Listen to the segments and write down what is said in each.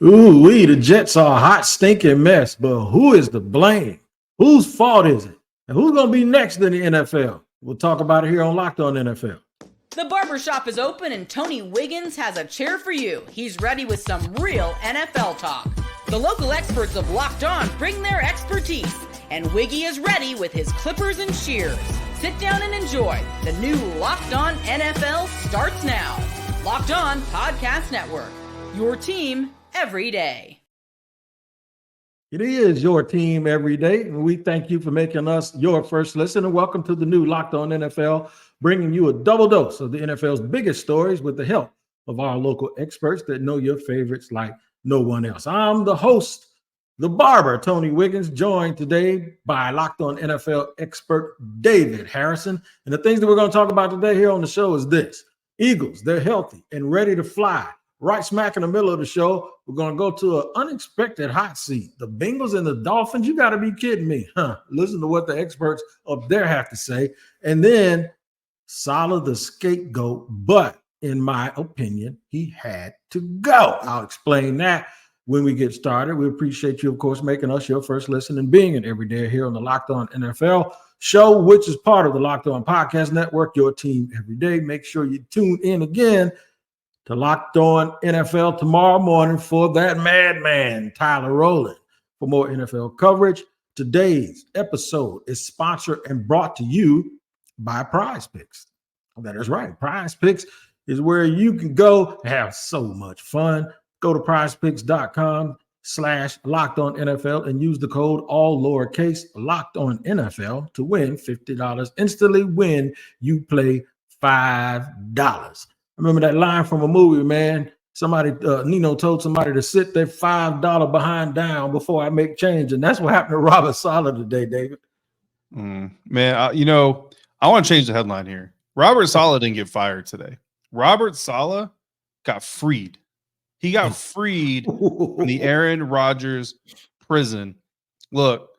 Ooh, the Jets are a hot, stinking mess, but who is to blame? Whose fault is it? And who's going to be next in the NFL? We'll talk about it here on Locked On NFL. The barbershop is open and Tony Wiggins has a chair for you. He's ready with some real NFL talk. The local experts of Locked On bring their expertise, and Wiggy is ready with his clippers and shears. Sit down and enjoy. The new Locked On NFL starts now. Locked On Podcast Network. Your team every day. It is your team every day, and we thank you for making us your first listen. And welcome to the new Locked On NFL, bringing you a double dose of the NFL's biggest stories with the help of our local experts that know your favorites like no one else. I'm the host, the barber, Tony Wiggins, joined today by Locked On NFL expert David Harrison. And the things that we're going to talk about today here on the show is this: Eagles, they're healthy and ready to fly. Right smack in the middle of the show, we're going to go to an unexpected hot seat. The Bengals and the Dolphins, you got to be kidding me. Listen to what the experts up there have to say. And then Saleh, the scapegoat, but in my opinion, he had to go. I'll explain that when we get started. We appreciate you, of course, making us your first listen and being an everyday here on the Locked On NFL show, which is part of the Locked On Podcast Network, your team every day. Make sure you tune in again to Locked On NFL tomorrow morning for that madman, Tyler Rowland. For more NFL coverage, today's episode is sponsored and brought to you by Prize Picks. That is right. Prize Picks is where you can go and have so much fun. Go to prizepicks.com/LockedOnNFL and use the code all lowercase LockedOnNFL to win $50 instantly when you play $5. Remember that line from a movie, man. Somebody, Nino told somebody to sit their $5 behind down before I make change. And that's what happened to Robert Saleh today, David. Man, I want to change the headline here. Robert Saleh didn't get fired today. Robert Saleh got freed. He got freed from the Aaron Rodgers prison. Look,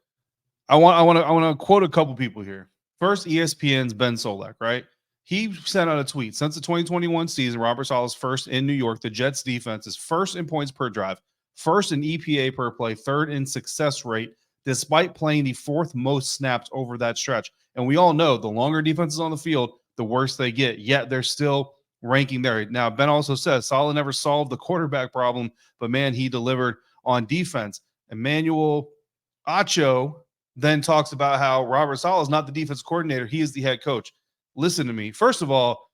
I want to quote a couple people here. First, ESPN's Ben Solak, right? He sent out a tweet. Since the 2021 season, Robert Saleh is first in New York. The Jets defense is first in points per drive, first in EPA per play, third in success rate, despite playing the fourth most snaps over that stretch. And we all know the longer defense is on the field, the worse they get, yet they're still ranking there. Now, Ben also says Saleh never solved the quarterback problem, but man, he delivered on defense. Emmanuel Acho then talks about how Robert Saleh is not the defense coordinator. He is the head coach. Listen to me. First of all,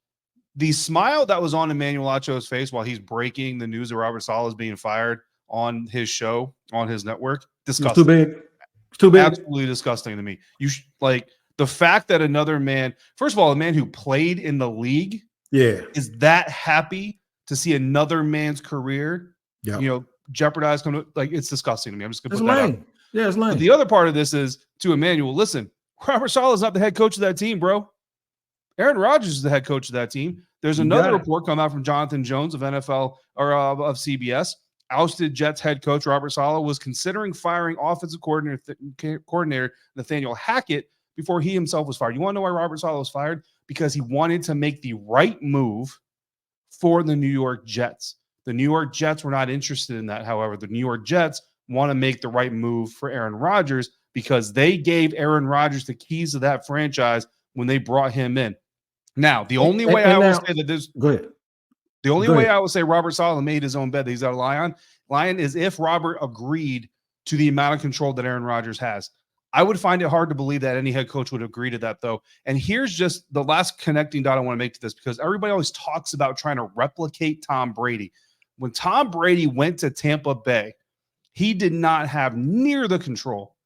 the smile that was on Emmanuel Acho's face while he's breaking the news that Robert Saleh is being fired on his show, on his network, disgusting. It's too big. It's too big. Absolutely disgusting to me. Like the fact that another man, first of all, a man who played in the league, is that happy to see another man's career, jeopardized. Like, it's disgusting to me. I'm just gonna put that out. Yeah, it's lame. But the other part of this is to Emmanuel. Listen, Robert Saleh is not the head coach of that team, bro. Aaron Rodgers is the head coach of that team. There's another report come out from Jonathan Jones of NFL or of CBS. Ousted Jets head coach Robert Saleh was considering firing offensive coordinator Nathaniel Hackett before he himself was fired. You want to know why Robert Saleh was fired? Because he wanted to make the right move for the New York Jets. The New York Jets were not interested in that. However, the New York Jets want to make the right move for Aaron Rodgers because they gave Aaron Rodgers the keys to that franchise when they brought him in. Now, the only way I will say that this go ahead. The only way I would say Robert Saleh made his own bed that he's got to lie on is if Robert agreed to the amount of control that Aaron Rodgers has. I would find it hard to believe that any head coach would agree to that, though. And here's just the last connecting dot I want to make to this, because everybody always talks about trying to replicate Tom Brady. When Tom Brady went to Tampa Bay, he did not have near the control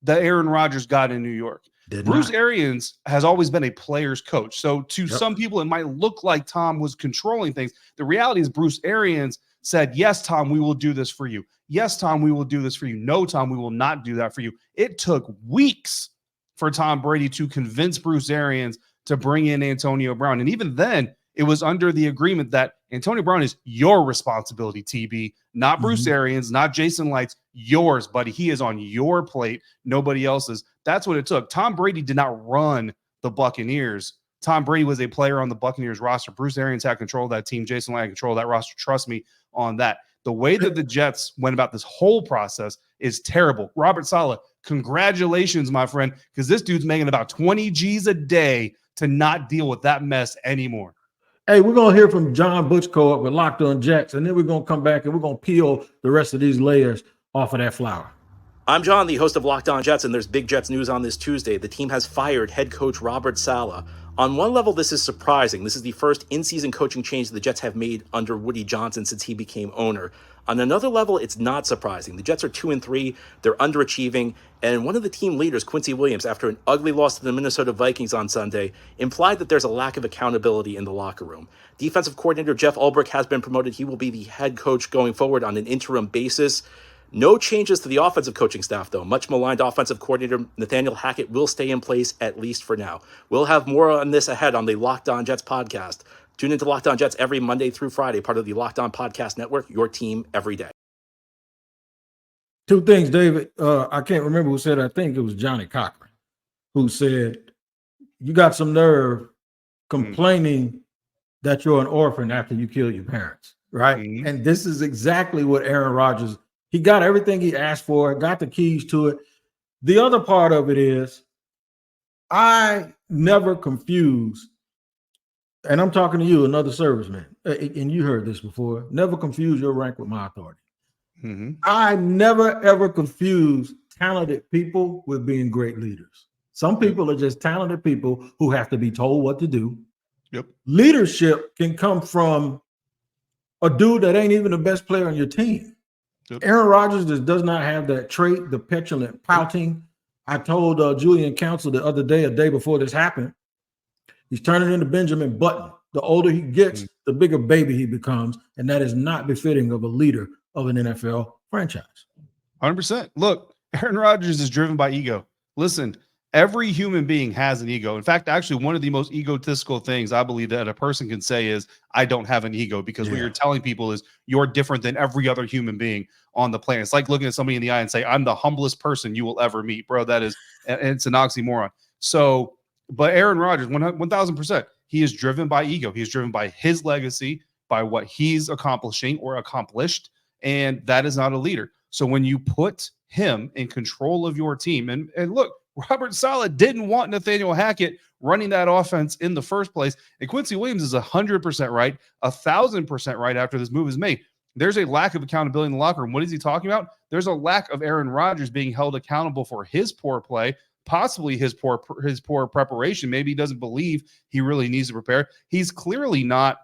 that Aaron Rodgers got in New York. Bruce Arians has always been a player's coach. So to some people, it might look like Tom was controlling things. The reality is Bruce Arians said, yes, Tom, we will do this for you. Yes, Tom, we will do this for you. No, Tom, we will not do that for you. It took weeks for Tom Brady to convince Bruce Arians to bring in Antonio Brown. And even then, it was under the agreement that Antonio Brown is your responsibility, TB, not Bruce Arians, not Jason Lights, yours, buddy. He is on your plate, nobody else's. That's what it took. Tom Brady did not run the Buccaneers. Tom Brady was a player on the Buccaneers roster. Bruce Arians had control of that team. Jason Light had control of that roster. Trust me on that. The way that the Jets went about this whole process is terrible. Robert Saleh, congratulations, my friend, because this dude's making about 20 G's a day to not deal with that mess anymore. Hey, we're going to hear from John Butchko with Locked On Jets, and then we're going to come back and we're going to peel the rest of these layers off of that flour. I'm John, the host of Locked On Jets, and there's big Jets news on this Tuesday. The team has fired head coach Robert Saleh. On one level, this is surprising. This is the first in-season coaching change the Jets have made under Woody Johnson since he became owner. On another level, it's not surprising. The Jets are 2-3, they're underachieving, and one of the team leaders, Quincy Williams, after an ugly loss to the Minnesota Vikings on Sunday, implied that there's a lack of accountability in the locker room. Defensive coordinator Jeff Ulbrich has been promoted. He will be the head coach going forward on an interim basis. No changes to the offensive coaching staff, though. Much maligned offensive coordinator Nathaniel Hackett will stay in place, at least for now. We'll have more on this ahead on the Locked On Jets podcast. Tune into Locked On Jets every Monday through Friday, part of the Locked On Podcast Network, your team every day. Two things, David. I can't remember who said it. I think it was Johnny Cochran who said, you got some nerve complaining that you're an orphan after you kill your parents, right? Mm-hmm. And this is exactly what Aaron Rodgers, he got everything he asked for, got the keys to it. The other part of it is I never confuse, and I'm talking to you, another serviceman, and you heard this before, never confuse your rank with my authority. Mm-hmm. I never, ever confuse talented people with being great leaders. Some people are just talented people who have to be told what to do. Yep. Leadership can come from a dude that ain't even the best player on your team. Yep. Aaron Rodgers does not have that trait, the petulant pouting. I told Julian Council the other day, a day before this happened, he's turning into Benjamin Button. The older he gets, the bigger baby he becomes, and that is not befitting of a leader of an NFL franchise. 100%. Look, Aaron Rodgers is driven by ego. Listen, every human being has an ego. In fact, actually, one of the most egotistical things I believe that a person can say is, I don't have an ego, because what you're telling people is you're different than every other human being on the planet. It's like looking at somebody in the eye and say, I'm the humblest person you will ever meet, bro. That is, it's an oxymoron. So, but Aaron Rodgers, 1000%, he is driven by ego. He's driven by his legacy, by what he's accomplishing or accomplished, and that is not a leader. So when you put him in control of your team, and look, Robert Saleh didn't want Nathaniel Hackett running that offense in the first place. And Quincy Williams is 100% right, 1,000% right after this move is made. There's a lack of accountability in the locker room. What is he talking about? There's a lack of Aaron Rodgers being held accountable for his poor play, possibly his poor preparation. Maybe he doesn't believe he really needs to prepare. He's clearly not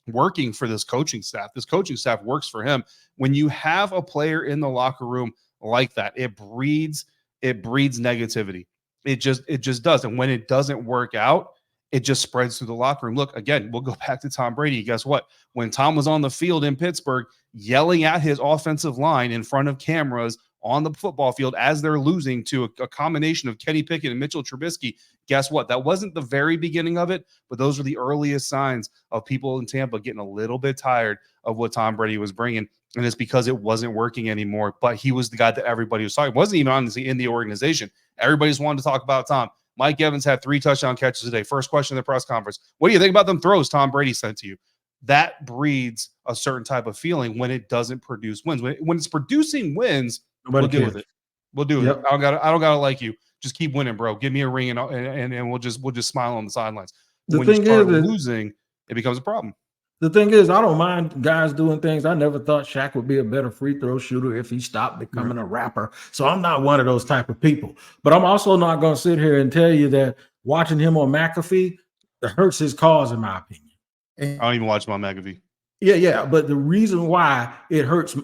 working for this coaching staff. This coaching staff works for him. When you have a player in the locker room like that, it breeds negativity. It just does. And when it doesn't work out, it just spreads through the locker room. Look, again, we'll go back to Tom Brady. Guess what? When Tom was on the field in Pittsburgh, yelling at his offensive line in front of cameras on the football field as they're losing to a combination of Kenny Pickett and Mitchell Trubisky, guess what? That wasn't the very beginning of it, but those were the earliest signs of people in Tampa getting a little bit tired of what Tom Brady was bringing. And it's because it wasn't working anymore. But he was the guy that everybody was talking. Wasn't even honestly in the organization. Everybody just wanted to talk about Tom. Mike Evans had 3 touchdown catches today. First question in the press conference: what do you think about them throws Tom Brady sent to you? That breeds a certain type of feeling when it doesn't produce wins. When it's producing wins, we'll deal with it. We'll do it. I don't gotta like you. Just keep winning, bro. Give me a ring and we'll just smile on the sidelines. When you start losing, it becomes a problem. The thing is, I don't mind guys doing things. I never thought Shaq would be a better free throw shooter if he stopped becoming a rapper. So I'm not one of those type of people. But I'm also not going to sit here and tell you that watching him on McAfee, it hurts his cause, in my opinion. And I don't even watch him on McAfee. Yeah. But the reason why it hurts,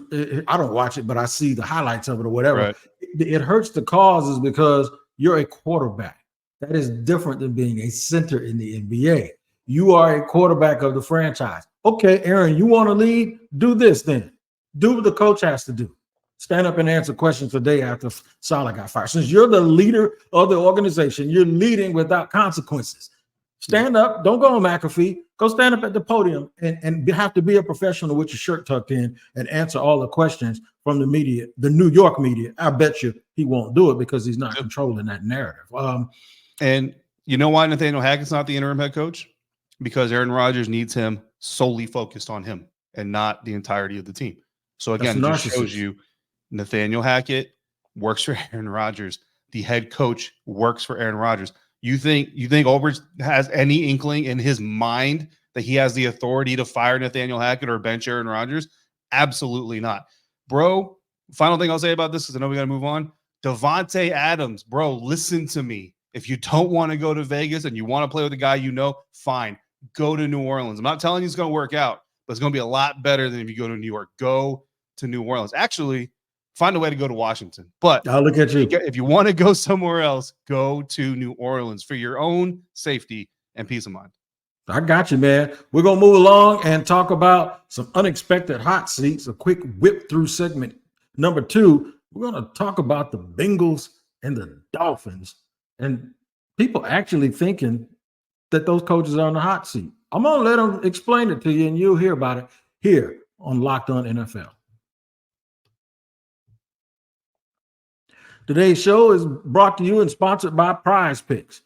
I don't watch it, but I see the highlights of it or whatever. Right. It hurts the cause is because you're a quarterback. That is different than being a center in the NBA. You are a quarterback of the franchise. Okay, Aaron, you want to lead? Do this then. Do what the coach has to do. Stand up and answer questions today after Saleh got fired. Since you're the leader of the organization, you're leading without consequences. Stand up. Don't go on McAfee. Go stand up at the podium and have to be a professional with your shirt tucked in and answer all the questions from the media, the New York media. I bet you he won't do it because he's not controlling that narrative. And you know why Nathaniel Hackett's not the interim head coach? Because Aaron Rodgers needs him solely focused on him and not the entirety of the team. So That's again, it just shows narcissist. you Nathaniel Hackett works for Aaron Rodgers. The head coach works for Aaron Rodgers. You think Ulbrich has any inkling in his mind that he has the authority to fire Nathaniel Hackett or bench Aaron Rodgers? Absolutely not. Bro, final thing I'll say about this, because I know we got to move on. DeVonta Adams, bro, listen to me. If you don't want to go to Vegas and you want to play with a guy you know, fine. Go to New Orleans. I'm not telling you it's going to work out, but it's going to be a lot better than if you go to New York. Go to New Orleans. Actually, find a way to go to Washington. But I'll look at you. if you want to go somewhere else, go to New Orleans for your own safety and peace of mind. I got you, man. We're going to move along and talk about some unexpected hot seats, a quick whip through segment. Number 2, we're going to talk about the Bengals and the Dolphins and people actually thinking that those coaches are on the hot seat. I'm going to let them explain it to you, and you'll hear about it here on Locked On NFL. Today's show is brought to you and sponsored by Prize Picks.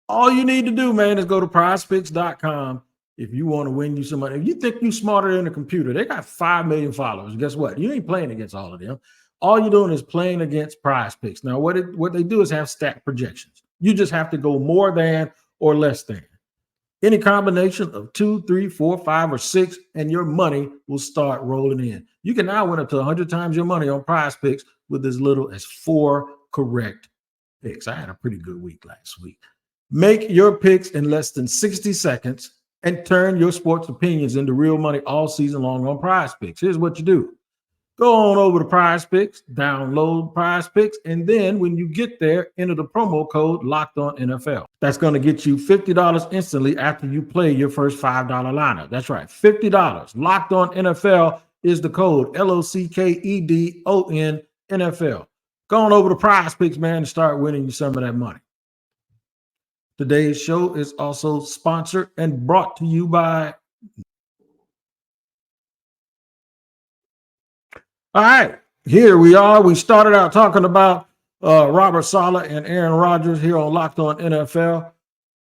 All you need to do, man, is go to prizepicks.com if you want to win you some money. If you think you're smarter than a computer, they got 5 million followers. Guess what? You ain't playing against all of them. All you're doing is playing against Prize Picks. Now, what they do is have stat projections. You just have to go more than or less than. Any combination of 2, 3, 4, 5, or 6, and your money will start rolling in. You can now win up to 100 times your money on Prize Picks with as little as 4 correct picks. I had a pretty good week last week. Make your picks in less than 60 seconds and turn your sports opinions into real money all season long on Prize Picks. Here's what you do. Go on over to Prize Picks, download Prize Picks, and then when you get there, enter the promo code LOCKEDONNFL. That's going to get you $50 instantly after you play your first $5 lineup. That's right, $50. Locked On NFL is the code, LOCKEDON NFL. Go on over to Prize Picks, man, and start winning you some of that money. Today's show is also sponsored and brought to you by. All right, here we are. We started out talking about Robert Saleh and Aaron Rodgers here on Locked On NFL.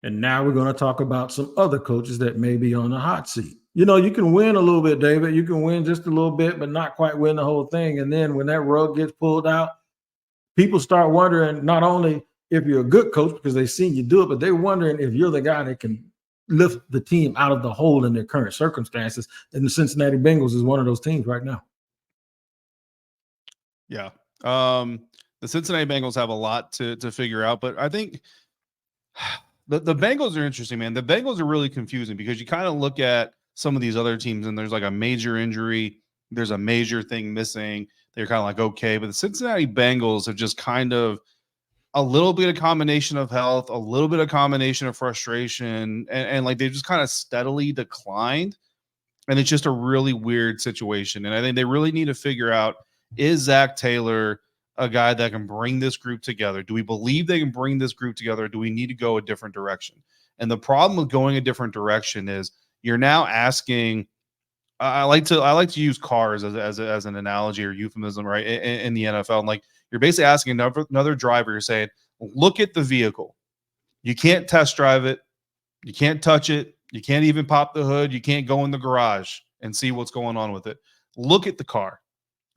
And now we're going to talk about some other coaches that may be on the hot seat. You know, you can win a little bit, David. You can win just a little bit, but not quite win the whole thing. And then when that rug gets pulled out, people start wondering not only if you're a good coach because they've seen you do it, but they're wondering if you're the guy that can lift the team out of the hole in their current circumstances. And the Cincinnati Bengals is one of those teams right now. Yeah. The Cincinnati Bengals have a lot to figure out, but I think the Bengals are interesting, man. The Bengals are really confusing because you kind of look at some of these other teams and there's like a major injury. There's a major thing missing. They're kind of like, okay, but the Cincinnati Bengals have just kind of a little bit of combination of health, a little bit of combination of frustration, and like they've just kind of steadily declined. And it's just a really weird situation. And I think they really need to figure out, is Zach Taylor a guy that can bring this group together? Do we believe they can bring this group together? Or do we need to go a different direction? And the problem with going a different direction is you're now asking. I like to use cars as an analogy or euphemism, right? In the NFL, and like you're basically asking another driver. You're saying, look at the vehicle. You can't test drive it. You can't touch it. You can't even pop the hood. You can't go in the garage and see what's going on with it. Look at the car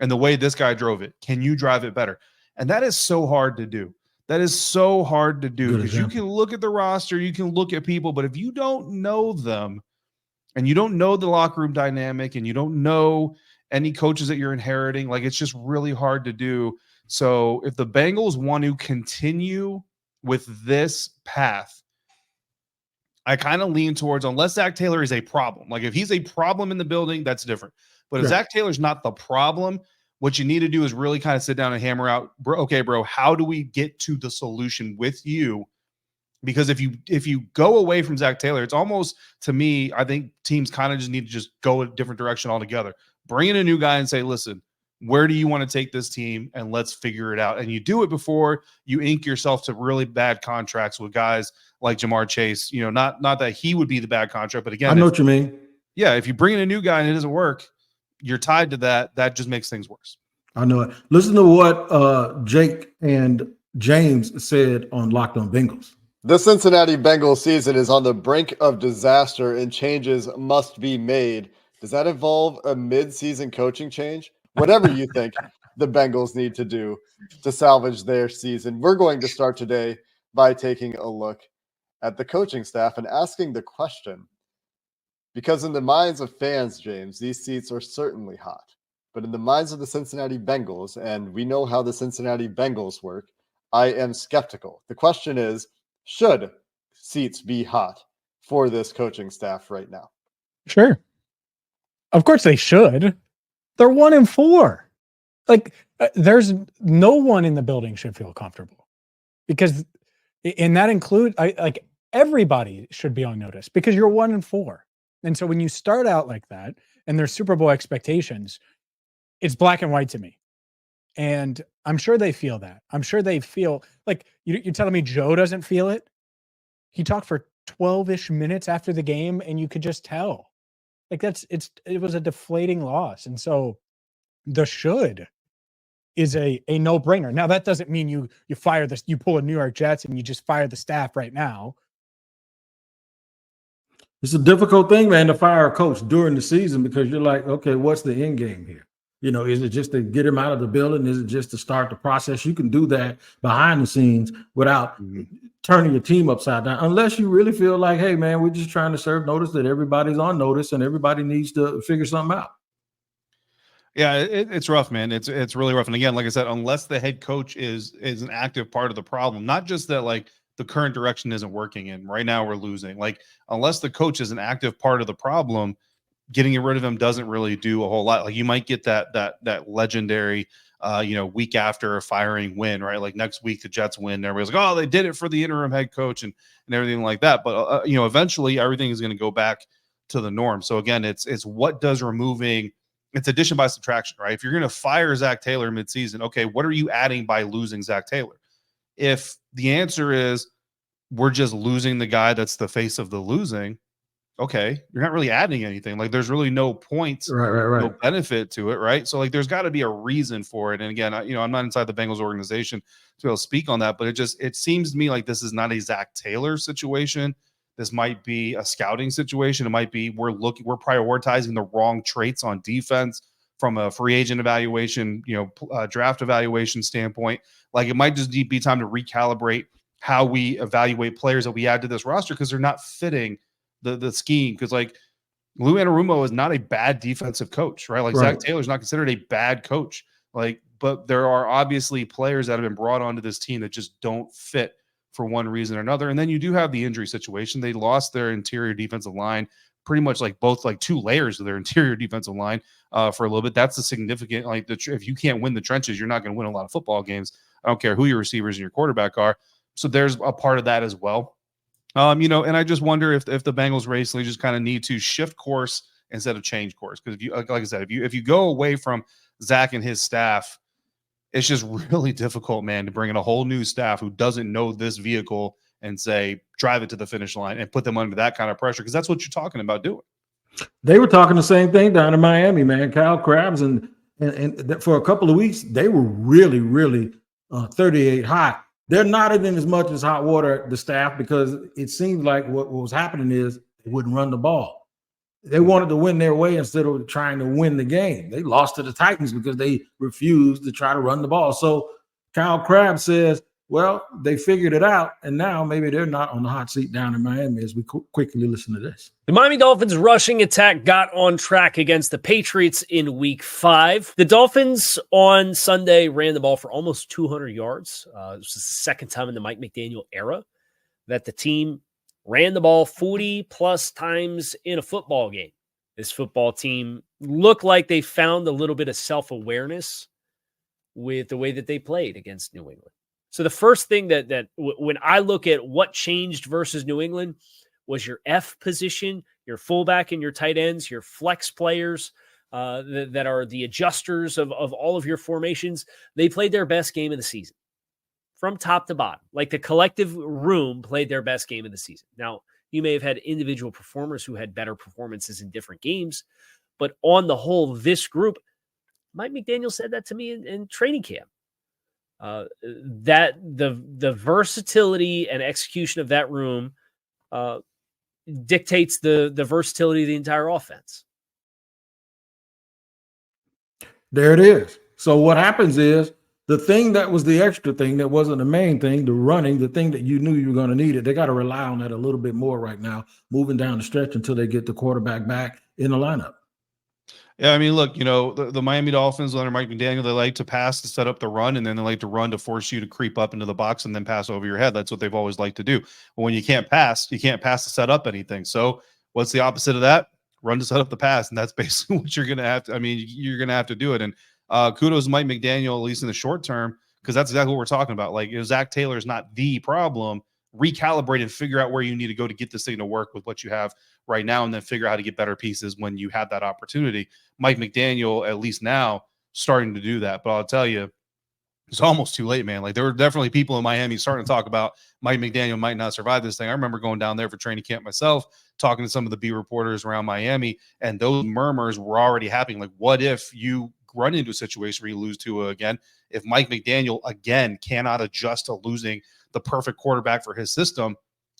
and the way this guy drove it. Can you drive it better? And that is so hard to do. That is so hard to do because you can look at the roster, you can look at people, but if you don't know them and you don't know the locker room dynamic and you don't know any coaches that you're inheriting, like it's just really hard to do. So if the Bengals want to continue with this path, I kind of lean towards, unless Zach Taylor is a problem. Like if he's a problem in the building, that's different. But if Zach Taylor's not the problem, what you need to do is really kind of sit down and hammer out, okay, bro, how do we get to the solution with you? Because if you go away from Zach Taylor, it's almost, to me, I think teams kind of just need to just go a different direction altogether. Bring in a new guy and say, listen, where do you want to take this team? And let's figure it out. And you do it before you ink yourself to really bad contracts with guys like Jamar Chase. You know, not that he would be the bad contract, but again, I know what you mean. Yeah, if you bring in a new guy and it doesn't work, you're tied to that. That just makes things worse. I know it. Listen to what Jake and James said on Locked On Bengals. The Cincinnati Bengals season is on the brink of disaster and changes must be made. Does that involve a mid-season coaching change? whatever you think the Bengals need to do to salvage their season. We're going to start today by taking a look at the coaching staff and asking the question, because in the minds of fans, James, these seats are certainly hot. But in the minds of the Cincinnati Bengals, and we know how the Cincinnati Bengals work, I am skeptical. The question is, should seats be hot for this coaching staff right now? Sure. Of course they should. They're 1-4. Like, there's no one in the building should feel comfortable, because, and that includes, like, everybody should be on notice because you're 1-4. And so when you start out like that and there's Super Bowl expectations, it's black and white to me. And I'm sure they feel that. I'm sure they feel like, you're telling me Joe doesn't feel it? He talked for 12-ish minutes after the game and you could just tell. Like, it was a deflating loss. And so the should is a no-brainer. Now, that doesn't mean you fire this, you pull a New York Jets and you just fire the staff right now. It's a difficult thing, man, to fire a coach during the season, because you're like, okay, what's the end game here? Is it just to get him out of the building? Is it just to start the process? You can do that behind the scenes without turning your team upside down, unless you really feel like, hey, man, we're just trying to serve notice that everybody's on notice and everybody needs to figure something out. Yeah, it's rough, man. It's really rough. And again, like I said, unless the head coach is an active part of the problem, not just that, like, the current direction isn't working and right now we're losing. Like, unless the coach is an active part of the problem, getting rid of him doesn't really do a whole lot. Like, you might get that legendary, week after a firing win, right? Like, next week the Jets win, and everybody's like, oh, they did it for the interim head coach and everything like that. But eventually everything is going to go back to the norm. So again, it's what does removing, it's addition by subtraction, right? If you're going to fire Zach Taylor midseason, okay, what are you adding by losing Zach Taylor? If the answer is we're just losing the guy that's the face of the losing, okay, you're not really adding anything. Like, there's really no points, right. no benefit to it, right? So, like, there's got to be a reason for it. And again, I'm not inside the Bengals organization to be able to speak on that, but it seems to me like this is not a Zach Taylor situation. This might be a scouting situation. It might be we're prioritizing the wrong traits on defense from a free agent evaluation, draft evaluation standpoint. Like, it might just be time to recalibrate how we evaluate players that we add to this roster, because they're not fitting the scheme. Because, like, Lou Anarumo is not a bad defensive coach, right? Like, Zach Taylor's not considered a bad coach. Like, but there are obviously players that have been brought onto this team that just don't fit for one reason or another. And then you do have the injury situation. They lost their interior defensive line, pretty much like both, like, two layers of their interior defensive line for a little bit. That's a significant, like, if you can't win the trenches, you're not going to win a lot of football games. I don't care who your receivers and your quarterback are. So there's a part of that as well. And I just wonder if the Bengals recently just kind of need to shift course instead of change course. Because if you, like I said, if you go away from Zach and his staff, it's just really difficult, man, to bring in a whole new staff who doesn't know this vehicle and say, drive it to the finish line and put them under that kind of pressure. Because that's what you're talking about doing. They were talking the same thing down in Miami, man. Kyle Krabs and for a couple of weeks, they were really, really 38 hot. They're not in as much as hot water, the staff, because it seemed like what was happening is they wouldn't run the ball. They wanted to win their way instead of trying to win the game. They lost to the Titans because they refused to try to run the ball. So Kyle Krabs says, well, they figured it out, and now maybe they're not on the hot seat down in Miami, as we quickly listen to this. The Miami Dolphins rushing attack got on track against the Patriots in Week 5. The Dolphins on Sunday ran the ball for almost 200 yards. This was the second time in the Mike McDaniel era that the team ran the ball 40-plus times in a football game. This football team looked like they found a little bit of self-awareness with the way that they played against New England. So the first thing that when I look at what changed versus New England was your F position, your fullback and your tight ends, your flex players that are the adjusters of all of your formations. They played their best game of the season from top to bottom. Like, the collective room played their best game of the season. Now, you may have had individual performers who had better performances in different games, but on the whole, this group, Mike McDaniel said that to me in training camp. That the versatility and execution of that room dictates the versatility of the entire offense. There it is. So what happens is the thing that was the extra thing that wasn't the main thing, the running, the thing that you knew you were going to need it, they got to rely on that a little bit more right now, moving down the stretch until they get the quarterback back in the lineup. Yeah, I mean, look, the Miami Dolphins under Mike McDaniel, they like to pass to set up the run, and then they like to run to force you to creep up into the box and then pass over your head. That's what they've always liked to do. But when you can't pass to set up anything. So what's the opposite of that? Run to set up the pass, and that's basically what you're going to have to. I mean, you're going to have to do it. And kudos to Mike McDaniel, at least in the short term, because that's exactly what we're talking about. Like, if Zach Taylor is not the problem, recalibrate and figure out where you need to go to get this thing to work with what you have right now, and then figure out how to get better pieces when you have that opportunity. Mike McDaniel, at least now, starting to do that. But I'll tell you, it's almost too late, man. Like, there were definitely people in Miami starting to talk about Mike McDaniel might not survive this thing. I remember going down there for training camp myself, talking to some of the beat reporters around Miami, and those murmurs were already happening. Like, what if you run into a situation where you lose Tua again? If Mike McDaniel, again, cannot adjust to losing the perfect quarterback for his system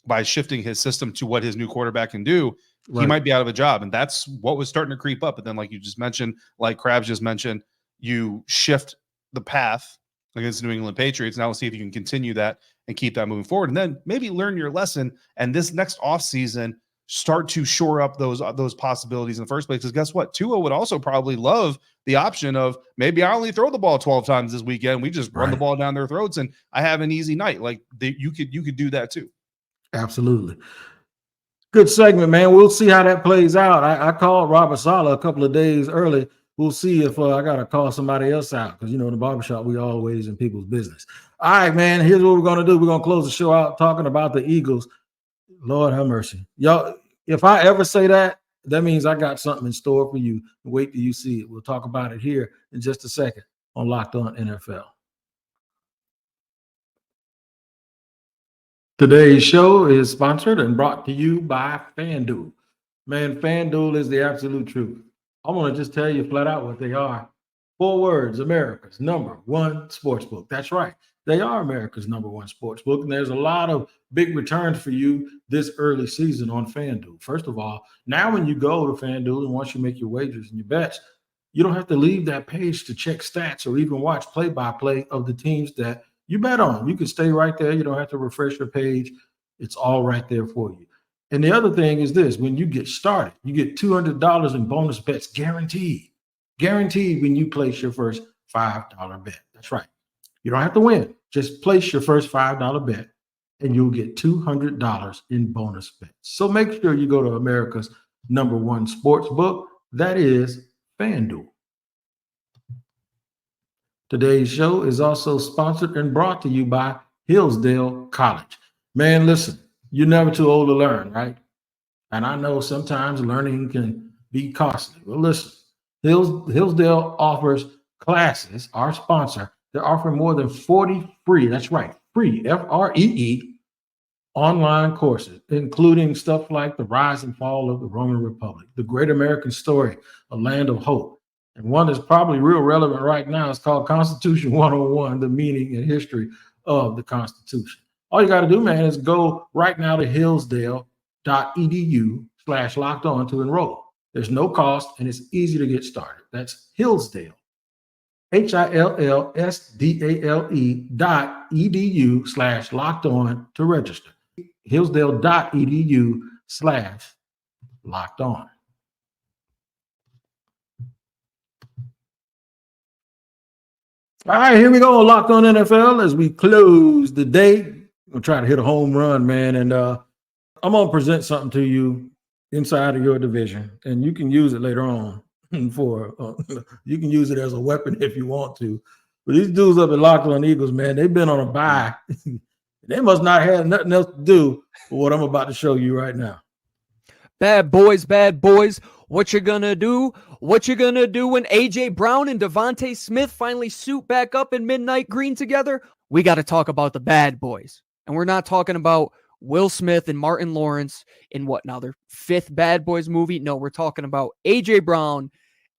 by shifting his system to what his new quarterback can do, Right. He might be out of a job. And that's what was starting to creep up. But then, like you just mentioned, like Krabs just mentioned, you shift the path against the New England Patriots. Now we'll see if you can continue that and keep that moving forward. And then maybe learn your lesson. And this next offseason, start to shore up those possibilities in the first place. Because guess what? Tua would also probably love the option of, maybe I only throw the ball 12 times this weekend. We just run the ball down their throats and I have an easy night. Like, you could do that too. Absolutely. Good segment, man. We'll see how that plays out. I called Robert Saleh a couple of days early. We'll see if I got to call somebody else out, because, in the barbershop, we always in people's business. All right, man, here's what we're going to do. We're going to close the show out talking about the Eagles. Lord have mercy. Y'all, if I ever say that, that means I got something in store for you. Wait till you see it. We'll talk about it here in just a second on Locked On NFL. Today's show is sponsored and brought to you by FanDuel. Man, FanDuel is the absolute truth. I want to just tell you flat out what they are. 4 words: America's #1 sportsbook. That's right. They are America's #1 sportsbook, and there's a lot of big returns for you this early season on FanDuel. First of all, now when you go to FanDuel and once you make your wagers and your bets, you don't have to leave that page to check stats or even watch play-by-play of the teams that you bet on. You can stay right there. You don't have to refresh your page. It's all right there for you. And the other thing is this: when you get started, you get $200 in bonus bets guaranteed. Guaranteed when you place your first $5 bet. That's right. You don't have to win. Just place your first $5 bet and you'll get $200 in bonus bets. So make sure you go to America's #1 sportsbook. That is FanDuel. Today's show is also sponsored and brought to you by Hillsdale College. Man, listen, you're never too old to learn, right? And I know sometimes learning can be costly. Well, listen, Hillsdale offers classes, our sponsor. They're offering more than 40 free, that's right, free, F-R-E-E, online courses, including stuff like the rise and fall of the Roman Republic, the Great American Story, A Land of Hope. And one that's probably real relevant right now is called Constitution 101, the meaning and history of the Constitution. All you got to do, man, is go right now to hillsdale.edu/locked-on to enroll. There's no cost, and it's easy to get started. That's Hillsdale, HILLSDALE.edu/locked-on to register. Hillsdale.edu/locked-on. All right, here we go, Locked On NFL, as we close the day. We'll try to hit a home run, man, and I'm going to present something to you inside of your division, and you can use it later on for you can use it as a weapon if you want to. But these dudes up at Locked On Eagles, man, they've been on a bye. They must not have nothing else to do with what I'm about to show you right now. Bad boys, what you gonna do? What you gonna do when A.J. Brown and DeVonta Smith finally suit back up in midnight green together? We got to talk about the bad boys. And we're not talking about Will Smith and Martin Lawrence in what now, their 5th Bad Boys movie? No, we're talking about A.J. Brown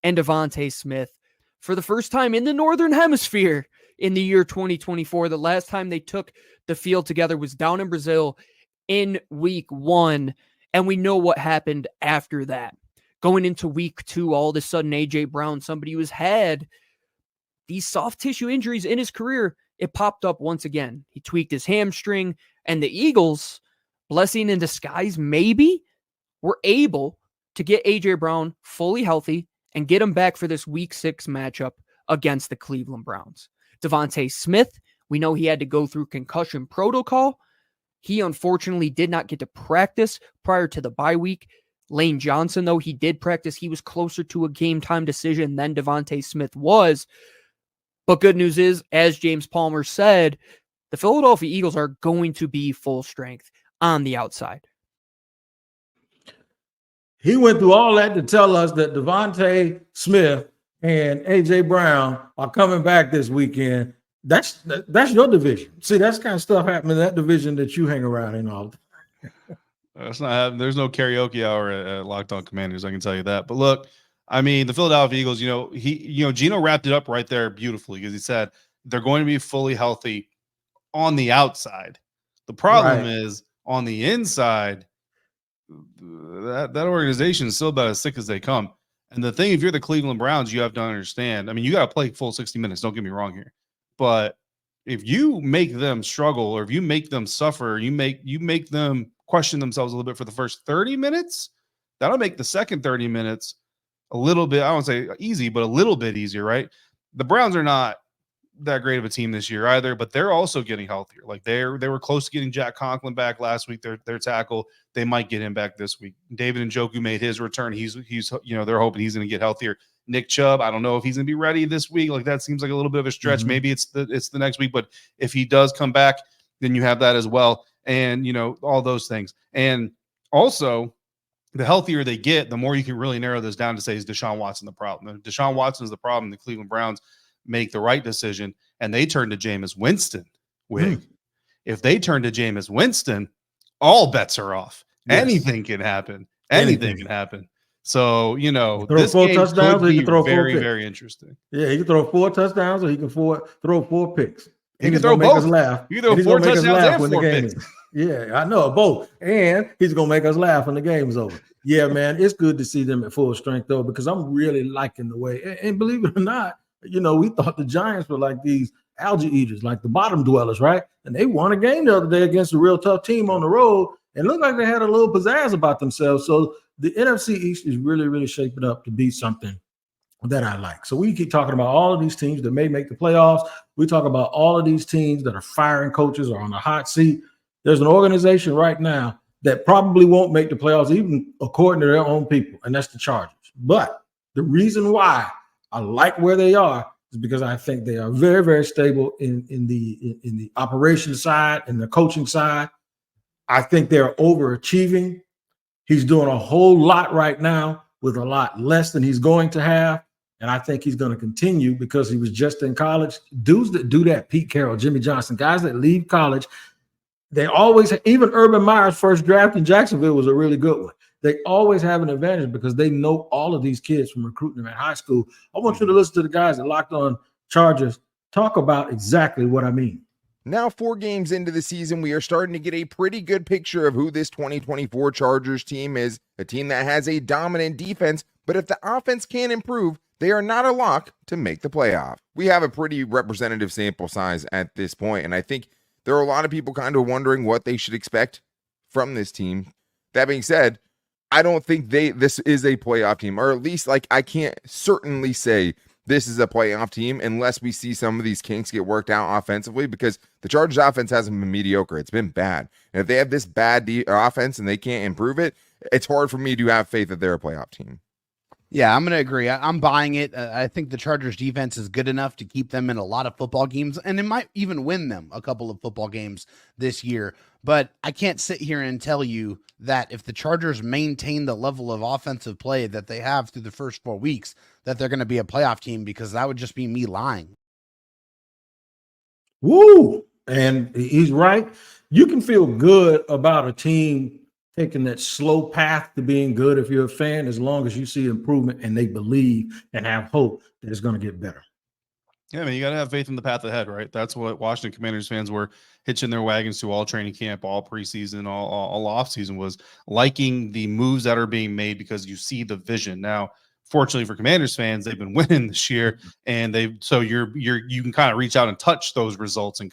and DeVonta Smith for the first time in the Northern Hemisphere in the year 2024. The last time they took the field together was down in Brazil in week 1. And we know what happened after that. Going into week 2, all of a sudden, A.J. Brown, somebody who's had these soft tissue injuries in his career, it popped up once again. He tweaked his hamstring, and the Eagles, blessing in disguise, maybe, were able to get A.J. Brown fully healthy and get him back for this Week 6 matchup against the Cleveland Browns. DeVonta Smith, we know he had to go through concussion protocol. He unfortunately did not get to practice prior to the bye week. Lane Johnson, though, he did practice. He was closer to a game-time decision than DeVonta Smith was. But good news is, as James Palmer said, the Philadelphia Eagles are going to be full strength on the outside. He went through all that to tell us that DeVonta Smith and A.J. Brown are coming back this weekend. That's your division. See, that's kind of stuff happening in that division that you hang around in all the time. That's not happening. There's no karaoke hour at Locked On Commanders, I can tell you that. But look, I mean, the Philadelphia Eagles, Gino wrapped it up right there beautifully because he said they're going to be fully healthy on the outside. The problem is on the inside, that organization is still about as sick as they come. And the thing, if you're the Cleveland Browns, you have to understand, I mean, you got to play full 60 minutes. Don't get me wrong here. But if you make them struggle or if you make them suffer, you make them question themselves a little bit for the first 30 minutes, that'll make the second 30 minutes a little bit, I won't say easy, but a little bit easier, right? The Browns are not that great of a team this year either, but they're also getting healthier. Like they were close to getting Jack Conklin back last week, their tackle. They might get him back this week. David Njoku made his return. He's they're hoping he's going to get healthier. Nick Chubb, I don't know if he's going to be ready this week. Like that seems like a little bit of a stretch. Mm-hmm. Maybe it's the next week, but if he does come back, then you have that as well. And all those things. And also, the healthier they get, the more you can really narrow this down to say, is Deshaun Watson the problem? If Deshaun Watson is the problem, the Cleveland Browns make the right decision, and they turn to Jameis Winston. If they turn to Jameis Winston, all bets are off. Yes. Anything can happen. Anything can happen. So, this game could be very, very interesting. Yeah, he can throw 4 touchdowns or he can throw 4 picks. He can throw both. You can throw 4 touchdowns and 4 picks. Yeah, I know, both. And he's going to make us laugh when the game's over. Yeah, man, it's good to see them at full strength, though, because I'm really liking the way. And believe it or not, we thought the Giants were like these algae eaters, like the bottom dwellers, right? And they won a game the other day against a real tough team on the road and looked like they had a little pizzazz about themselves. So the NFC East is really, really shaping up to be something that I like. So we keep talking about all of these teams that may make the playoffs. We talk about all of these teams that are firing coaches or on the hot seat. There's an organization right now that probably won't make the playoffs, even according to their own people, and that's the Chargers. But the reason why I like where they are is because I think they are very, very stable in the operations side and the coaching side. I think they're overachieving. He's doing a whole lot right now with a lot less than he's going to have. And I think he's going to continue because he was just in college. Dudes that do that, Pete Carroll, Jimmy Johnson, guys that leave college, they always, even Urban Meyer's first draft in Jacksonville was a really good one. They always have an advantage because they know all of these kids from recruiting them at high school. I want you to listen to the guys that Locked On Chargers talk about exactly what I mean. Now 4 games into the season, we are starting to get a pretty good picture of who this 2024 Chargers team is, a team that has a dominant defense, but if the offense can improve, they are not a lock to make the playoff. We have a pretty representative sample size at this point, and I think there are a lot of people kind of wondering what they should expect from this team. That being said, I don't think this is a playoff team, or at least I can't certainly say this is a playoff team unless we see some of these kinks get worked out offensively, because the Chargers offense hasn't been mediocre. It's been bad. And if they have this bad offense and they can't improve it, it's hard for me to have faith that they're a playoff team. Yeah, I'm going to agree. I'm buying it. I think the Chargers defense is good enough to keep them in a lot of football games, and it might even win them a couple of football games this year. But I can't sit here and tell you that if the Chargers maintain the level of offensive play that they have through the first 4 weeks, that they're going to be a playoff team, because that would just be me lying. Woo! And he's right. You can feel good about a team taking that slow path to being good if you're a fan, as long as you see improvement and they believe and have hope that it's going to get better. Yeah, you got to have faith in the path ahead, right? That's what Washington Commanders fans were hitching their wagons to all training camp, all preseason, all offseason, was liking the moves that are being made because you see the vision. Now, Fortunately for Commanders fans, they've been winning this year, and you can kind of reach out and touch those results and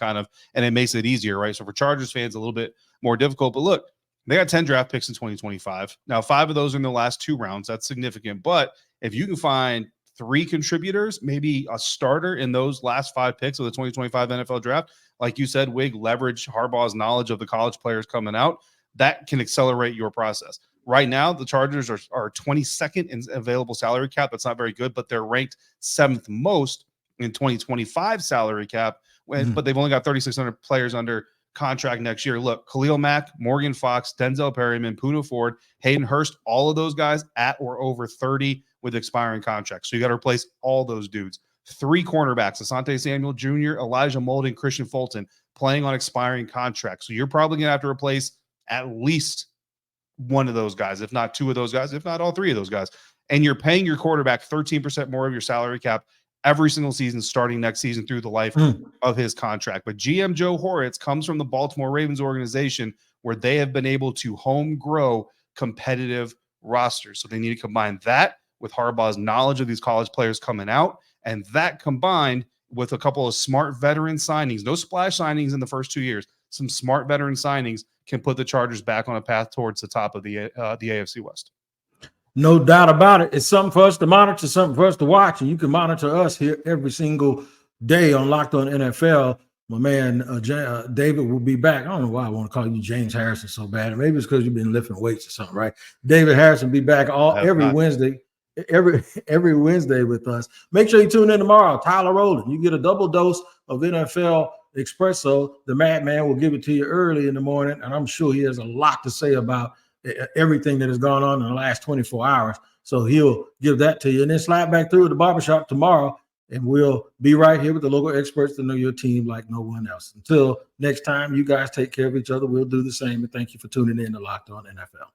it makes it easier, right? So for Chargers fans, a little bit more difficult. But look, they got 10 draft picks in 2025. Now, 5 of those are in the last 2 rounds. That's significant. But if you can find 3 contributors, maybe a starter in those last 5 picks of the 2025 NFL draft, like you said, Wig, leverage Harbaugh's knowledge of the college players coming out, that can accelerate your process. Right now, the Chargers are 22nd in available salary cap. That's not very good, but they're ranked 7th most in 2025 salary cap, but they've only got 3,600 players under contract next year. Look, Khalil Mack, Morgan Fox, Denzel Perryman, Poona Ford, Hayden Hurst, all of those guys at or over 30 with expiring contracts. So you got to replace all those dudes. 3 cornerbacks, Asante Samuel Jr., Elijah Molden, Christian Fulton, playing on expiring contracts. So you're probably going to have to replace at least one of those guys, if not 2 of those guys, if not all 3 of those guys. And you're paying your quarterback 13% more of your salary cap every single season starting next season through the life of his contract. But GM Joe Horitz comes from the Baltimore Ravens organization where they have been able to home grow competitive rosters. So they need to combine that with Harbaugh's knowledge of these college players coming out, and that combined with a couple of smart veteran signings, no splash signings in the first 2 years, some smart veteran signings can put the Chargers back on a path towards the top of the AFC West. No doubt about it. It's something for us to monitor, something for us to watch, and you can monitor us here every single day on Locked On NFL. My man David will be back. I don't know why I want to call you James Harrison so bad. Maybe it's because you've been lifting weights or something, right? David Harrison will be back Wednesday, every Wednesday with us. Make sure you tune in tomorrow. Tyler Rowland, you get a double dose of NFL Espresso. The Madman will give it to you early in the morning, and I'm sure he has a lot to say about everything that has gone on in the last 24 hours. So he'll give that to you, and then slide back through the barbershop tomorrow, and we'll be right here with the local experts to know your team like no one else. Until next time, you guys take care of each other. We'll do the same, and thank you for tuning in to Locked On NFL.